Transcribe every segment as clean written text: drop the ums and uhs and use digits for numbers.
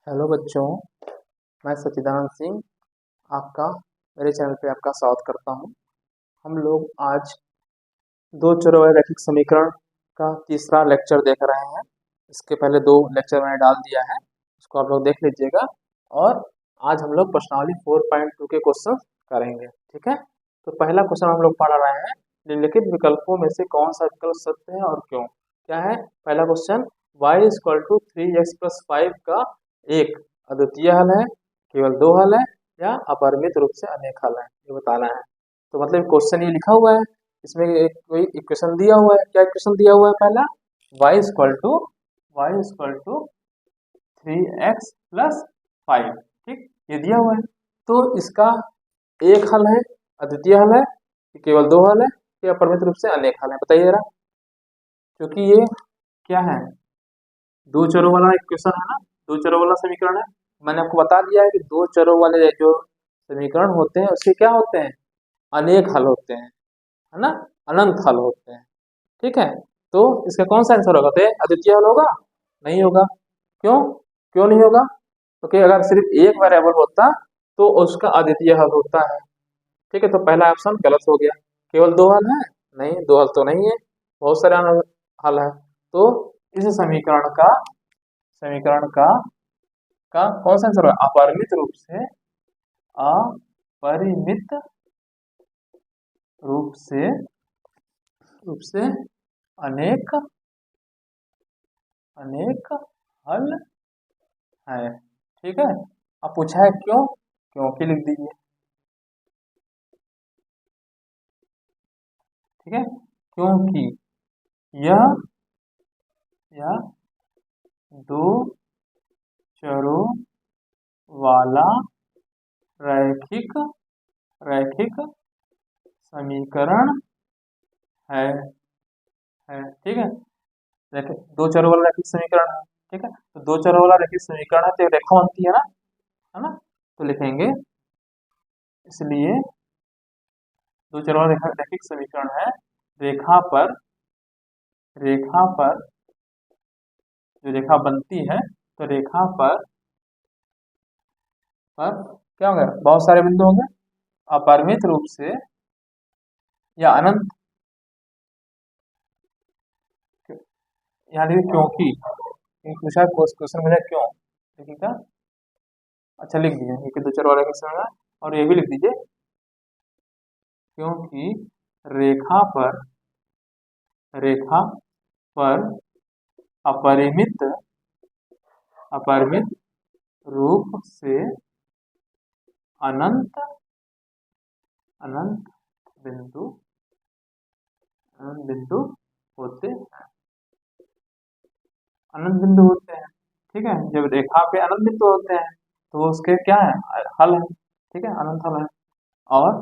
Hello बच्चों, मैं सच्चिदानंद सिंह आपका मेरे चैनल पे आपका स्वागत करता हूँ। हम लोग आज दो चरों वाले रैखिक समीकरण का तीसरा लेक्चर देख रहे हैं। इसके पहले दो लेक्चर मैंने डाल दिया है, उसको आप लोग देख लीजिएगा। और आज हम लोग प्रश्नावली 4.2 के क्वेश्चन करेंगे, ठीक है। तो पहला क्वेश्चन हम लोग पढ़ रहे हैं, निम्नलिखित विकल्पों में से कौन सा विकल्प सत्य है और क्यों। क्या है पहला क्वेश्चन, y = 3x + 5 का एक अद्वितीय हल है, केवल दो हल है, या अपरिमित रूप से अनेक हल है, ये बताना है। तो मतलब क्वेश्चन ये लिखा हुआ है, इसमें एक कोई इक्वेशन दिया हुआ है। क्या इक्वेशन दिया हुआ है? पहला y = 3x + 5, ठीक, ये दिया हुआ है। तो इसका एक हल है, अद्वितीय हल है, केवल दो हल है, या अपरिमित रूप से अनेक हल है, बताइए जरा। क्योंकि ये क्या है, दो चरों वाला इक्वेशन है ना, दो चरों वाला समीकरण है। मैंने आपको बता दिया है कि दो चरों वाले जो समीकरण होते हैं उसके क्या होते हैं, अनेक हल होते हैं, है ना, अनंत हल होते हैं, ठीक है। तो इसका कौन सा आंसर होगा? तो अद्वितीय हल होगा? नहीं होगा। क्यों? क्यों नहीं होगा? क्योंकि अगर सिर्फ एक वेरिएबल होता तो उसका अद्वितीय हल होता है, ठीक है। तो पहला ऑप्शन गलत हो गया। केवल दो हल है? नहीं, दो हल तो नहीं है, बहुत सारे हल है। तो इस समीकरण का कौन सा आंसर होगा? अपरिमित रूप से अनेक अनेक हल है, ठीक है। अब पूछा है क्यों, क्योंकि लिख दीजिए, ठीक है। क्योंकि यह दो चरों वाला रैखिक रैखिक समीकरण है, ठीक है। देखिए, दो चरों वाला रैखिक समीकरण है, ठीक है। तो दो चरों वाला रैखिक समीकरण है तो एक रेखा बनती है ना। तो लिखेंगे, इसलिए दो चरों वाला रैखिक समीकरण है। रेखा पर जो रेखा बनती है, तो रेखा पर क्या होंगे? बहुत सारे बिंदु होंगे, अपरिमित रूप से या अनंत। यहाँ देखिए, क्योंकि पूछा क्वेश्चन मुझे क्यों, देखिएगा। अच्छा लिख दीजिए, क्योंकि दो चर वाला क्वेश्चन है। और ये भी लिख दीजिए, क्योंकि रेखा पर अपरिमित अपरिमित रूप से अनंत अनंत बिंदु होते हैं, अनंत बिंदु होते हैं, ठीक है। जब रेखा पे अनंत बिंदु होते हैं तो वो उसके क्या है, हल है, ठीक है, अनंत हल है। और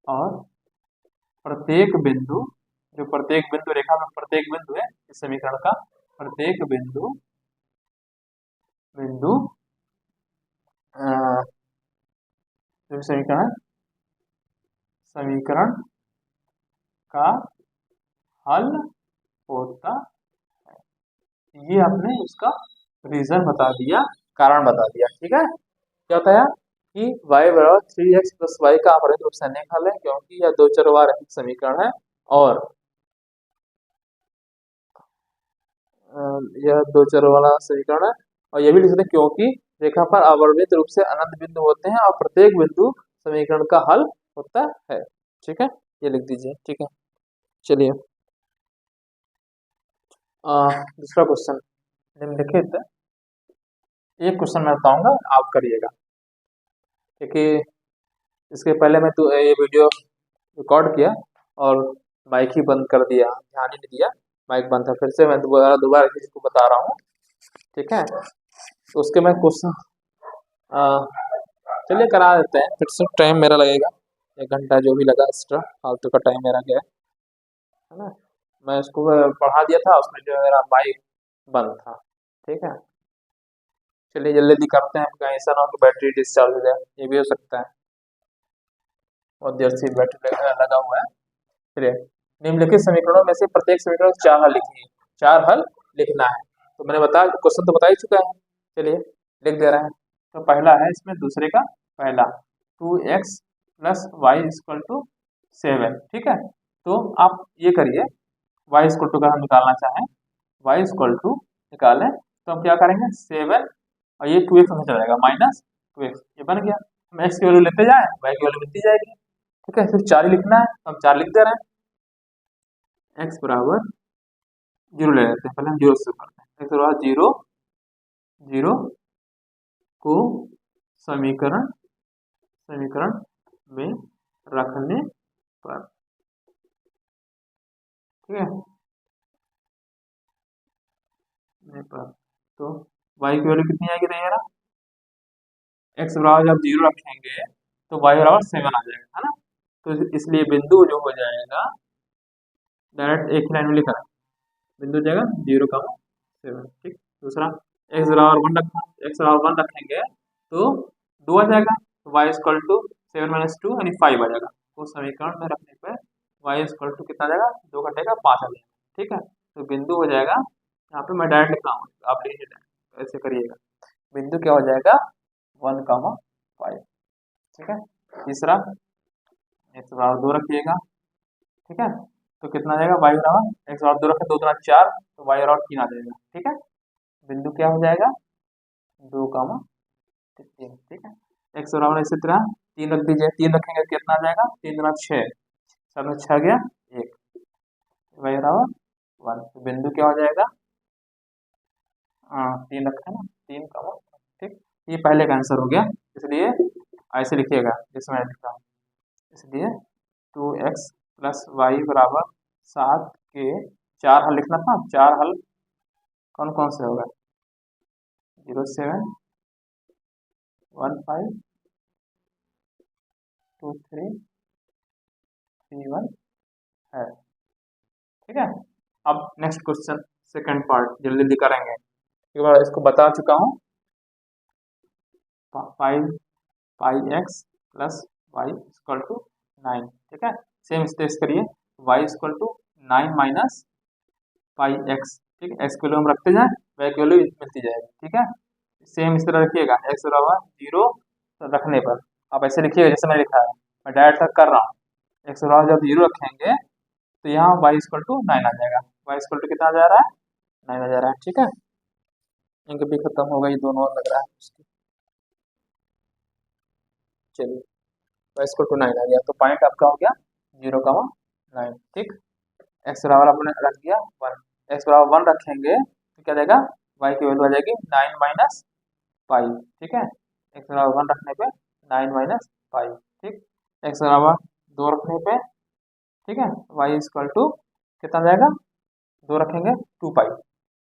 और प्रत्येक बिंदु रेखा में प्रत्येक बिंदु है इस समीकरण का, प्रत्येक बिंदु अ, जो समीकरण का हल होता है। ये आपने उसका रीजन बता दिया, कारण बता दिया, ठीक है। क्या बताया कि y = 3x + y का अपरिमित रूप से अनेक हल है, क्योंकि यह दो चरवार रैखिक समीकरण है। और यह दो चरों वाला समीकरण है। और यह भी लिख सकते हैं, क्योंकि रेखा पर अवरोहित रूप से अनंत बिंदु होते हैं और प्रत्येक बिंदु समीकरण का हल होता है, ठीक है। ये लिख दीजिए, ठीक है। चलिए, दूसरा क्वेश्चन, निम्नलिखित, एक क्वेश्चन मैं बताऊंगा, आप करिएगा, क्योंकि इसके पहले मैं तो ये वीडियो रिकॉर्ड किया और माइक ही बंद कर दिया, ध्यान ही नहीं दिया, माइक बंद था। फिर से मैं दोबारा किसी को बता रहा हूँ, ठीक है। तो उसके मैं क्वेश्चन चलिए करा देते हैं, फिर से टाइम मेरा लगेगा 1 घंटा, जो भी लगा एक्स्ट्रा फालतू का टाइम मेरा गया, है ना। मैं उसको पढ़ा दिया था, उसमें जो मेरा माइक बंद था, ठीक है। चलिए जल्दी जल्दी करते हैं, कहीं ऐसा ना हो कि बैटरी डिस्चार्ज हो जाए, ये भी हो सकता है, और देर से बैटरी लगा हुआ है। चलिए, निम्नलिखित समीकरणों में से प्रत्येक समीकरण चार हल लिखिए, चार हल लिखना है। तो मैंने बताया, क्वेश्चन तो बता ही चुका है। चलिए, लिख दे रहे हैं। तो पहला है इसमें दूसरे का पहला 2x plus y equal to 7, ठीक है। तो आप ये करिए, वाई इक्वल टू का हम निकालना चाहें, वाई इक्वल टू निकालें तो हम क्या करेंगे 7 और ये 2x में चला जाएगा माइनस 2x, ये बन गया। हम x की वैल्यू लेते जाए वाई की वैल्यू मिलती जाएगी, ठीक है। सिर्फ 4 ही लिखना है तो हम 4 लिख दे रहे हैं। x बराबर 0 ले लेते हैं, पहले हम 0 से शुरू करते हैं। x बराबर 0, 0 को समीकरण समीकरण में रखने पर, ठीक है, पर तो y की वैल्यू कितनी आएगी तैयार, x बराबर जब 0 रखेंगे तो y बराबर 7 आ जाएगा, है ना। तो इसलिए बिंदु जो हो जाएगा डायरेक्ट एक लाइन में लिखा है, बिंदु जाएगा 0,7, ठीक। दूसरा x बराबर 1 रखा, x बराबर 1 रखेंगे तो 2 आ जाएगा, तो y इक्वल टू 7 माइनस 2 यानी 5 आ जाएगा। तो समीकरण में रखने पर y इक्वल टू कितना आ जाएगा, 2 घटेगा 5 आ जाएगा, ठीक है। तो बिंदु हो जाएगा, यहाँ पे मैं डायरेक्ट लिख रहा हूँ, आप लिख लीजिए ऐसे करिएगा, बिंदु क्या हो जाएगा 1,5, ठीक है। तीसरा x बराबर 2 रखिएगा, ठीक है। तो कितना आ जाएगा y बराबर x बराबर 2 रखे, 2 दूना 4, तो y बराबर 3 आ जाएगा, ठीक है। बिंदु क्या हो जाएगा 2,3, ठीक है। x बराबर इसी तरह 3 रख दीजिए, 3 रखेंगे तो कितना आ जाएगा 3 दूना 6, 7 में 6 गया 1, y बराबर 1। तो बिंदु क्या हो जाएगा 3 रखा है ना, 3, ठीक। ये पहले का आंसर हो गया, इसलिए ऐसे लिखिएगा जैसे मैंने लिखा हूँ। इसलिए 2x प्लस वाई बराबर 7 के 4 हल लिखना था, 4 हल कौन कौन से होगा 0,7, 1,5, 2,3, 3,1 है, ठीक है। अब नेक्स्ट क्वेश्चन सेकंड पार्ट जल्दी जल्दी करेंगे, एक बार इसको बता चुका हूँ। 5 pi x plus y equal to 9, ठीक है। सेम इस टेस्ट करिए, y equal to 9 minus pi x, ठीक है। एक्स की वैल्यू हम रखते जाए, वाई की वैल्यू मिलती जाएगी, ठीक है। सेम इस तरह रखिएगा, एक्स बराबर 0 रखने पर आप ऐसे लिखिएगा जैसे मैंने लिखा है, मैं डायरेक्ट कर रहा हूँ। एक्स बराबर जब 0 रखेंगे तो यहाँ वाई इक्वल टू 9 आ जाएगा, वाई इक्वल टू कितना आ जा रहा है 9 आ जा रहा है, ठीक है। इंक भी खत्म हो गई, दोनों और लग रहा है उसकी, चलिए वाई इक्वल टू 9 आ गया, तो पॉइंट आपका हो गया 0,9, ठीक। एक्स बराबर आपने रख दिया 1, एक्स बराबर 1 रखेंगे तो क्या जाएगा वाई की वैल्यू आ जाएगी 9 माइनस पाई, ठीक है। एक्स बराबर 1 रखने पे 9 माइनस पाई, ठीक। एक्स बराबर 2 रखने पे, ठीक है, वाई इक्वल टू कितना जाएगा 2 रखेंगे 2 पाई,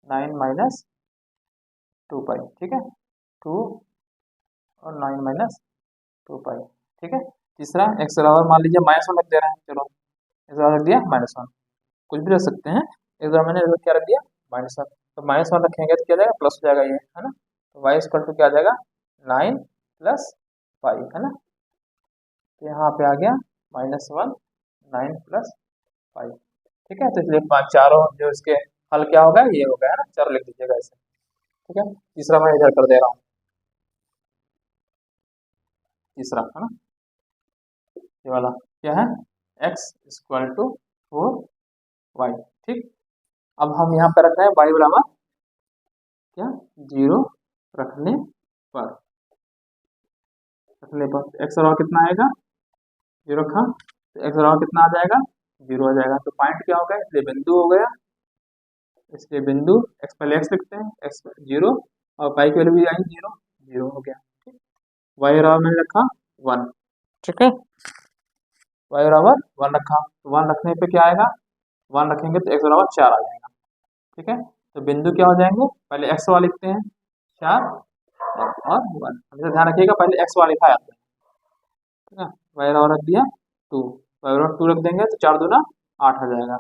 9 माइनस 2 पाई, ठीक है, 2 और 9 माइनस 2 पाई, ठीक है। तीसरा एक्स बराबर मान लीजिए -1 रख दे रहे हैं, चलो एक्स बराबर रख दिया -1, कुछ भी रख सकते हैं, एक्स बराबर मैंने क्या रख दिया -1, तो -1 रखेंगे तो क्या जाएगा प्लस हो जाएगा ये, है ना। तो वाई इक्वल टू क्या आ जाएगा 9 प्लस पाई, है ना। तो यहाँ पे आ गया -1 9 प्लस पाई, ठीक है। तो इसलिए चारों जो इसके हल क्या होगा ये होगा, है ना, चारों लिख दीजिएगा ऐसे, ठीक है। तीसरा मैं इधर कर दे रहा हूँ, तीसरा है ना, ये वाला क्या है x इक्वल टू 4y, ठीक। अब हम यहाँ पे रख रहे हैं y बराबर क्या 0 रखने पर, x बराबर कितना आएगा 0 रखा तो x बराबर कितना आ जाएगा 0 आ जाएगा, तो पॉइंट क्या हो गया इसलिए बिंदु हो गया, इसलिए बिंदु x पहले x लिखते हैं, x 0 और पाई की वैल्यू भी आई 0, 0 हो गया, ठीक। y बराबर मैंने रखा 1, ठीक है, y बराबर 1 रखा, तो 1 रखने पे क्या आएगा 1 रखेंगे तो x बराबर 4 आ जाएगा, ठीक है। तो बिंदु क्या हो जाएंगे पहले x वाला लिखते हैं 4 और 1, हमेशा ध्यान रखिएगा पहले x वाला लिखा जाता है, ठीक है। y बराबर रख दिया 2, y बराबर 2 रख देंगे तो 4 दूना 8 आ जाएगा,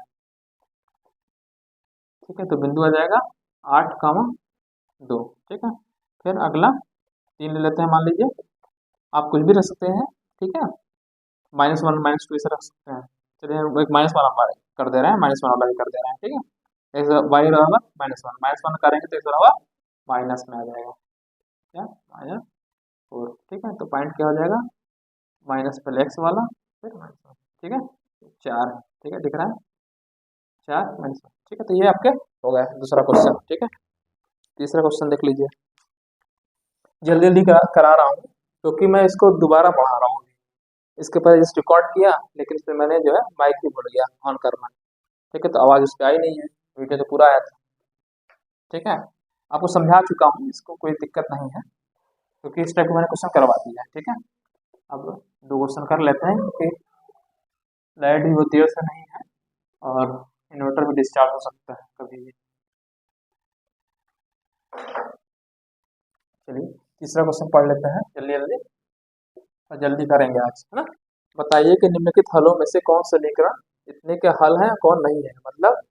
ठीक है। तो बिंदु आ जाएगा 8,2, ठीक है। फिर अगला 3 ले लेते हैं, मान लीजिए आप कुछ भी रख सकते हैं, ठीक है, -1 -2 ऐसे रख सकते हैं, चलिए हम एक -1 हमारे कर दे रहे हैं, -1 वाला भी कर दे रहे हैं, ठीक है। वाई बराबर -1 करेंगे तो इस बराबर माइनस में आ जाएगा, क्या -4, ठीक है। तो पॉइंट क्या हो जाएगा, माइनस पहले एक्स वाला फिर -1, ठीक है। 4, ठीक है, दिख रहा है 4 -1, ठीक है। तो ये आपके हो गया दूसरा क्वेश्चन, ठीक है। तीसरा क्वेश्चन देख लीजिए, जल्दी जल्दी करा रहा हूँ क्योंकि मैं इसको दोबारा पढ़ा रहा हूँ। इसके पहले जस्ट रिकॉर्ड किया, लेकिन फिर मैंने जो है माइक ही भूल गया ऑन करना, ठीक है। तो आवाज़ उस पर आई नहीं है, वीडियो तो पूरा आया था, ठीक है। आपको समझा चुका हूँ, इसको कोई दिक्कत नहीं है क्योंकि इस टाइप का मैंने क्वेश्चन करवा दिया है, ठीक है। अब 2 क्वेश्चन कर लेते हैं क्योंकि लाइट भी बहुत देर से नहीं है और इन्वर्टर भी डिस्चार्ज हो सकता है कभी भी। चलिए तीसरा क्वेश्चन पढ़ लेते हैं जल्दी जल्दी और जल्दी करेंगे आज, है ना। बताइए कि निम्नलिखित हलों में से कौन समीकरण इतने के हल हैं कौन नहीं है, मतलब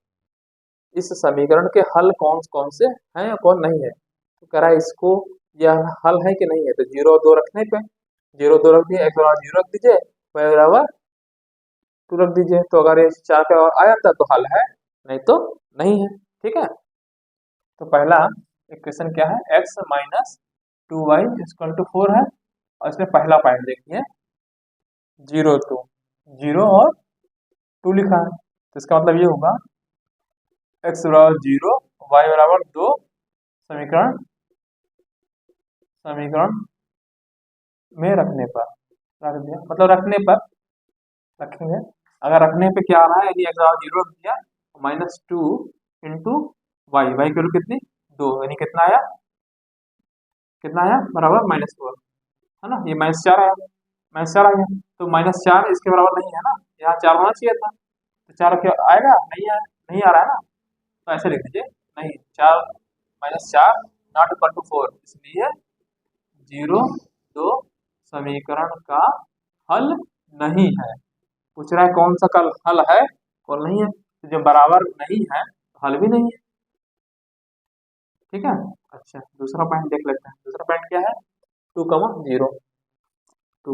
इस समीकरण के हल कौन कौन से हैं या कौन नहीं है। तो कह रहा है इसको यह हल है कि नहीं है, तो 0 और 2 रखने पे 0 2 रख दिए, x बराबर 0 रख दीजिए, y बराबर 2 रख दीजिए। तो अगर ये 4 का और आ जाता तो हल है, नहीं तो नहीं है, ठीक है। तो पहला इक्वेशन क्या है, x minus 2y equal to 4 है और इसमें पहला पॉइंट देखिए 0 2, 0 और 2 लिखा है। तो इसका मतलब ये होगा x बराबर 0 y बराबर 2, समीकरण समीकरण में रखने पर रख दिया, मतलब रखने पर रखेंगे। अगर रखने पे क्या आ रहा है, यदि x बराबर 0 रख दिया -2 इंटू वाई, वाई की वैल्यू कितनी 2, यानी कितना आया बराबर -4, है ना। ये -4 आया, -4 आ गया। तो -4 इसके बराबर नहीं है ना, यहाँ 4 होना चाहिए था, तो 4 क्या आएगा, नहीं आया, नहीं आ रहा है ना। तो ऐसे लिख दीजिए, नहीं 4 -4 नॉट इक्वल टू 4, इसलिए 0 2 समीकरण का हल नहीं है। पूछ रहा है कौन सा कल हल है और नहीं है, तो जब बराबर नहीं है तो हल भी नहीं है, ठीक है। अच्छा दूसरा पॉइंट देख लेते हैं, दूसरा पॉइंट क्या है 2 0 2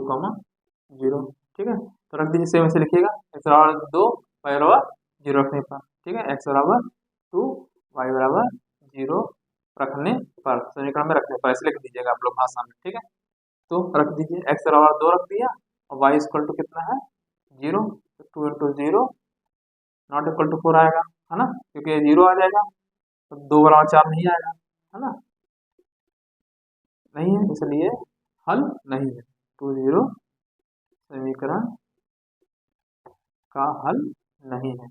0, ठीक है। तो रख दीजिए, सेम ऐसे लिखिएगा, x बराबर 2 y बराबर 0 रखने पर, ठीक है। x बराबर 2 y बराबर 0 रखने पर, समीकरण में रखने पर ऐसे लिख दीजिएगा आप लोग भाषा में, ठीक है। तो रख दीजिए, x बराबर 2 रख दिया और y इक्वल टू कितना है 0, तो 2 इंटू 0 नॉट इक्वल टू 4 आएगा, है ना, क्योंकि 0 आ जाएगा तो 2 बराबर 4 नहीं आएगा, है ना, नहीं है, इसलिए हल नहीं है। 2 0 समीकरण का हल नहीं है,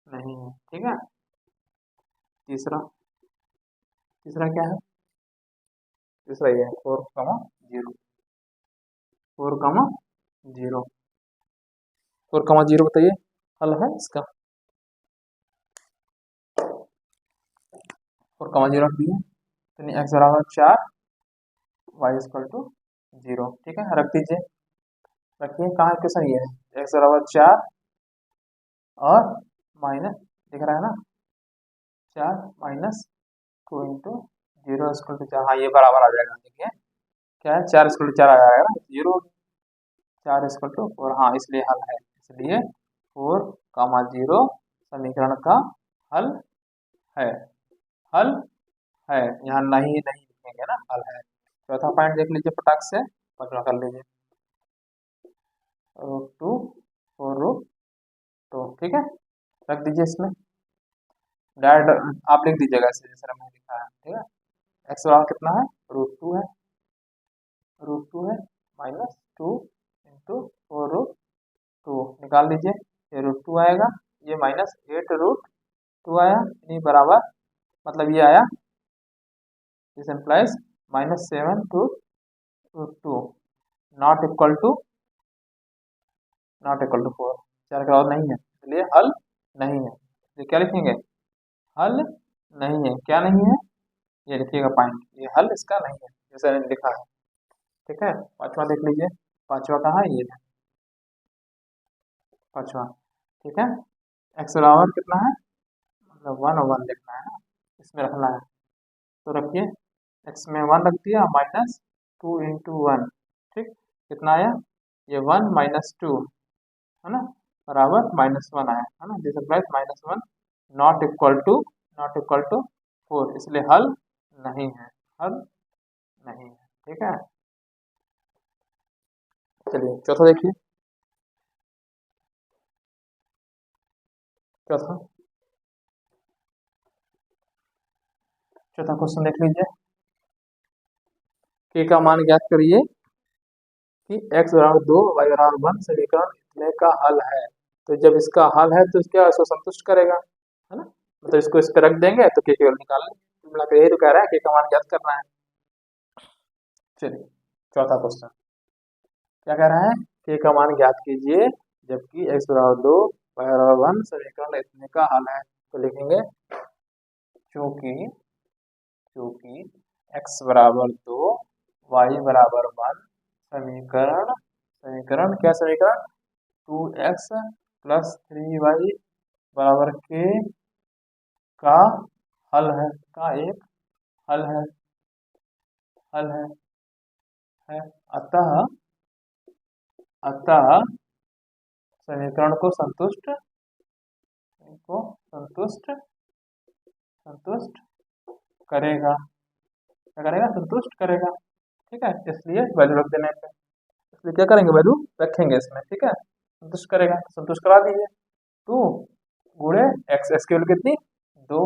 नहीं है, ठीक है। तीसरा तीसरा क्या है, तीसरा ये है 4 0 4 0 4 0, बताइए हल है इसका। 4 0 रख दिए, तो एक्स बराबर 4 वाई इक्वल टू 0, ठीक है। रख दीजिए, रखिए, कहाँ इक्वेशन ये है, एक्स बराबर 4 और माइनस, दिख रहा है ना 4 -2 इंटू 0 इक्वल टू 4, हाँ ये बराबर आ जाएगा, देखिए क्या है 4 इक्वल टू 4 आ जाएगा ना, 0 4 इक्वल टू 4, हाँ इसलिए हल है, इसलिए 4 0 समीकरण का हल है, हल है, यहाँ नहीं नहीं लिखेंगे ना, हल है। चौथा पॉइंट देख लीजिए फटाक से, पता कर लीजिए, √2 4√2, ठीक है। रख दीजिए, इसमें डायरेक्ट आप लिख दीजिएगा ऐसे जैसे मैंने लिखा है, ठीक है। एक्स बराबर कितना है √2 है, √2 है -2 इंटू 4√2 निकाल लीजिए, ये √2 आएगा, ये -8√2 आया, यानी बराबर, मतलब ये आया, this implies -7 √2 not equal to 4, 4 के बाद नहीं है, इसलिए हल नहीं है। तो क्या लिखेंगे, हल नहीं है, क्या नहीं है, ये लिखिएगा पॉइंट, ये हल इसका नहीं है, जैसे मैंने लिखा है, ठीक है। पांचवा देख लीजिए, पांचवा कहाँ है, ये है पांचवा, ठीक है। एक्स बराबर कितना है, मतलब 1 और 1 लिखना है ना, इसमें रखना है, तो रखिए, एक्स में 1 रख दिया, -2 इंटू 1, ठीक, कितना आया, ये 1 -2, है ना, बराबर -1 आया, है ना, this implies -1 not equal to 4, इसलिए हल नहीं है, हल नहीं है। ठीक है, चलिए चौथा देखिए। चौथा चौथा क्वेश्चन देख लीजिए। के का मान ज्ञात करिए कि x बराबर 2 y बराबर 1 समीकरण इतने का हल है। तो जब इसका हल है तो क्या इसको संतुष्ट करेगा, है ना। मतलब इसको इस पे रख देंगे तो के केवल निकाल लेंगे। मिला के यही तो कह रहा है, के का मान ज्ञात करना है। चलिए चौथा क्वेश्चन क्या कह रहा है, के का मान ज्ञात कीजिए जबकि x बराबर 2 y बराबर 1 समीकरण इतने का हल है। तो लिखेंगे क्योंकि क्योंकि x बराबर 2 y बराबर 1 समीकरण समीकरण क्या समीकरण 2x प्लस 3y बराबर के का हल है, का एक हल है, हल है। अतः अतः समीकरण को संतुष्ट संतुष्ट संतुष्ट करेगा। क्या करेगा, संतुष्ट करेगा। ठीक है, इसलिए वैल्यू रख देने पे, इसलिए क्या करेंगे, वैल्यू रखेंगे इसमें। ठीक है, संतुष्ट करेगा, संतुष्ट करा दीजिए। 2 गुणे एक्स, एक्स की वैल्यू कितनी 2,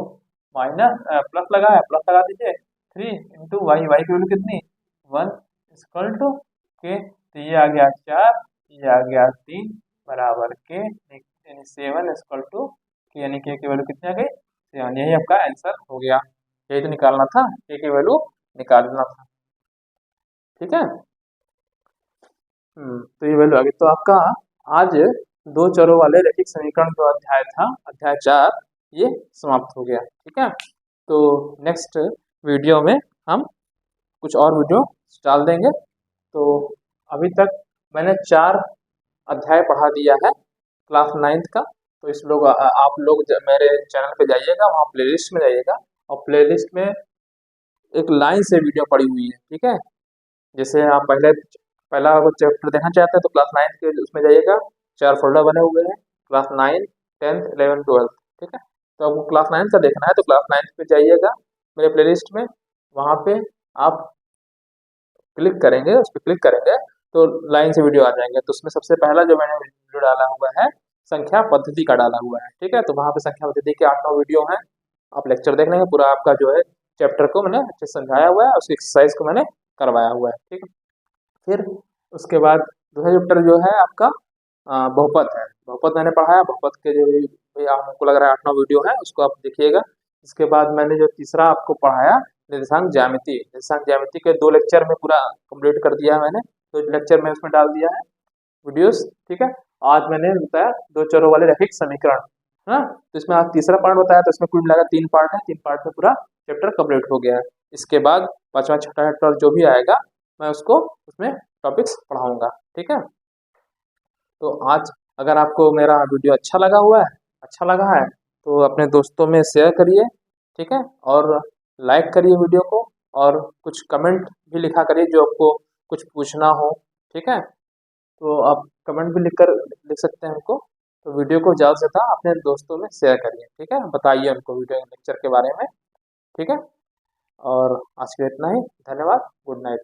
माइनस प्लस लगाया, प्लस लगा दीजिए 3 इंटू वाई, वाई की वैल्यू कितनी 1 इक्वल टू के। तो ये आ गया 4, ये आ गया 3 बराबर के, यानी 7 इक्वल टू के, यानी के की वैल्यू कितनी आ गई 7। यही आपका आंसर हो गया। यही तो निकालना था, के की वैल्यू निकालना था। ठीक है, तो ये वैल्यू आ गई। तो आपका आज दो चरों वाले रैखिक समीकरण जो अध्याय था, अध्याय 4, ये समाप्त हो गया। ठीक है, तो नेक्स्ट वीडियो में हम कुछ और वीडियो डाल देंगे। तो अभी तक मैंने 4 अध्याय पढ़ा दिया है क्लास 9th का। तो इस लोग आप लोग मेरे चैनल पे जाइएगा, वहाँ प्लेलिस्ट में जाइएगा और प्लेलिस्ट में एक लाइन से वीडियो पड़ी हुई है। ठीक है, जैसे आप पहला चैप्टर देखना चाहते हैं तो क्लास 9th के उसमें जाइएगा, 4 फोल्डर बने हुए हैं, क्लास 9, 10th, 11, 12। ठीक है, तो आपको क्लास 9 का देखना है तो क्लास 9 पे जाइएगा मेरे प्लेलिस्ट में, वहाँ पे आप क्लिक करेंगे, उस पर क्लिक करेंगे तो लाइन से वीडियो आ जाएंगे। तो उसमें सबसे पहला जो मैंने वीडियो डाला हुआ है संख्या पद्धति का डाला हुआ है। ठीक है, तो वहाँ पे संख्या पद्धति के 8-9 वीडियो हैं, आप लेक्चर देख लेंगे। पूरा आपका जो है चैप्टर को मैंने अच्छे से समझाया हुआ है, उसकी एक्सरसाइज को मैंने करवाया हुआ है। ठीक है, फिर उसके बाद दूसरा चैप्टर जो है आपका बहुपद है। बहुपद मैंने पढ़ाया, बहुपद के जो भी आपको लग रहा है 8-9 वीडियो है, उसको आप देखिएगा। इसके बाद मैंने जो तीसरा आपको पढ़ाया निर्देशांक ज्यामिति, निर्देशांक ज्यामिति के 2 लेक्चर में पूरा कंप्लीट कर दिया है मैंने, 2 लेक्चर में उसमें डाल दिया है वीडियोस। ठीक है, आज मैंने बताया 2 चरों वाले रैखिक समीकरण, है ना। तो इसमें आज तीसरा पार्ट बताया, तो इसमें कुल मिलाकर 3 पार्ट है, 3 पार्ट में पूरा चैप्टर कंप्लीट हो गया है। इसके बाद 5वां 6वां चैप्टर जो भी आएगा मैं उसको उसमें टॉपिक्स पढ़ाऊंगा। ठीक है, तो आज अगर आपको मेरा वीडियो अच्छा लगा है तो अपने दोस्तों में शेयर करिए। ठीक है, और लाइक करिए वीडियो को, और कुछ कमेंट भी लिखा करिए जो आपको कुछ पूछना हो। ठीक है, तो आप कमेंट भी लिख सकते हैं हमको। तो वीडियो को ज़्यादा से ज़्यादा अपने दोस्तों में शेयर करिए। ठीक है, बताइए उनको वीडियो लेक्चर के बारे में। ठीक है, और आज के लिए इतना ही। धन्यवाद, गुड नाइट।